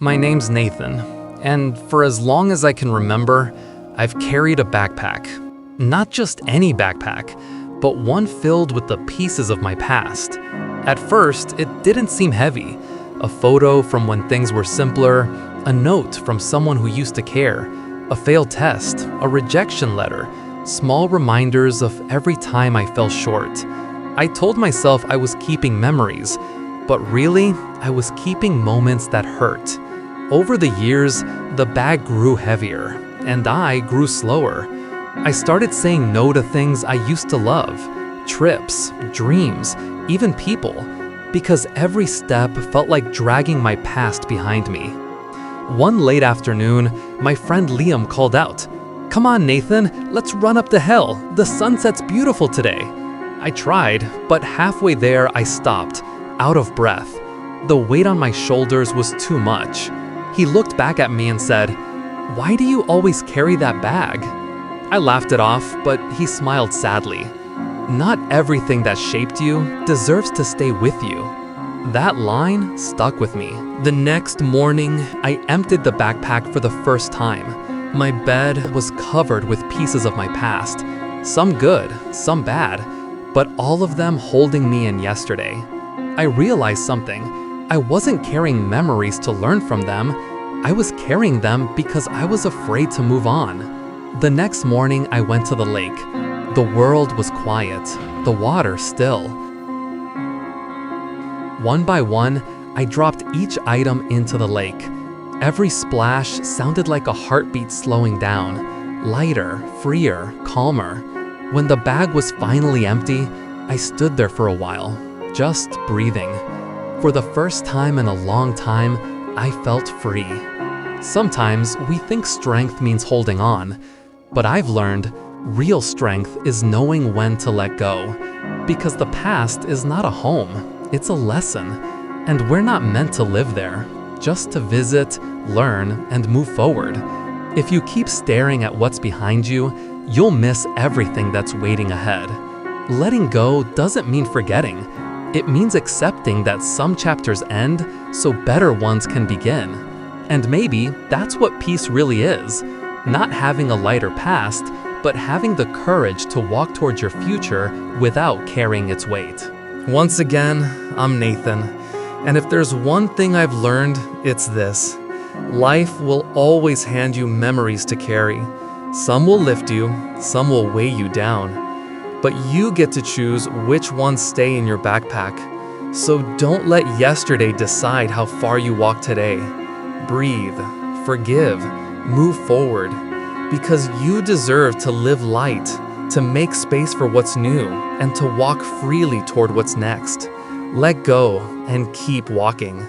My name's Nathan, and for as long as I can remember, I've carried a backpack. Not just any backpack, but one filled with the pieces of my past. At first, it didn't seem heavy. A photo from when things were simpler, a note from someone who used to care, a failed test, a rejection letter, small reminders of every time I fell short. I told myself I was keeping memories, but really, I was keeping moments that hurt. Over the years, the bag grew heavier, and I grew slower. I started saying no to things I used to love, trips, dreams, even people, because every step felt like dragging my past behind me. One late afternoon, my friend Liam called out, "Come on, Nathan, let's run up the hill. The sunset's beautiful today." I tried, but halfway there I stopped, out of breath. The weight on my shoulders was too much. He looked back at me and said, "Why do you always carry that bag?" I laughed it off, but he smiled sadly. "Not everything that shaped you deserves to stay with you." That line stuck with me. The next morning, I emptied the backpack for the first time. My bed was covered with pieces of my past, some good, some bad, but all of them holding me in yesterday. I realized something. I wasn't carrying memories to learn from them. I was carrying them because I was afraid to move on. The next morning, I went to the lake. The world was quiet, the water still. One by one, I dropped each item into the lake. Every splash sounded like a heartbeat slowing down, lighter, freer, calmer. When the bag was finally empty, I stood there for a while, just breathing. For the first time in a long time, I felt free. Sometimes we think strength means holding on, but I've learned real strength is knowing when to let go. Because the past is not a home, it's a lesson, and we're not meant to live there, just to visit, learn, and move forward. If you keep staring at what's behind you, you'll miss everything that's waiting ahead. Letting go doesn't mean forgetting. It means accepting that some chapters end so better ones can begin. And maybe that's what peace really is. Not having a lighter past, but having the courage to walk towards your future without carrying its weight. Once again, I'm Nathan. And if there's one thing I've learned, it's this. Life will always hand you memories to carry. Some will lift you, some will weigh you down. But you get to choose which ones stay in your backpack. So don't let yesterday decide how far you walk today. Breathe, forgive, move forward, because you deserve to live light, to make space for what's new, and to walk freely toward what's next. Let go and keep walking.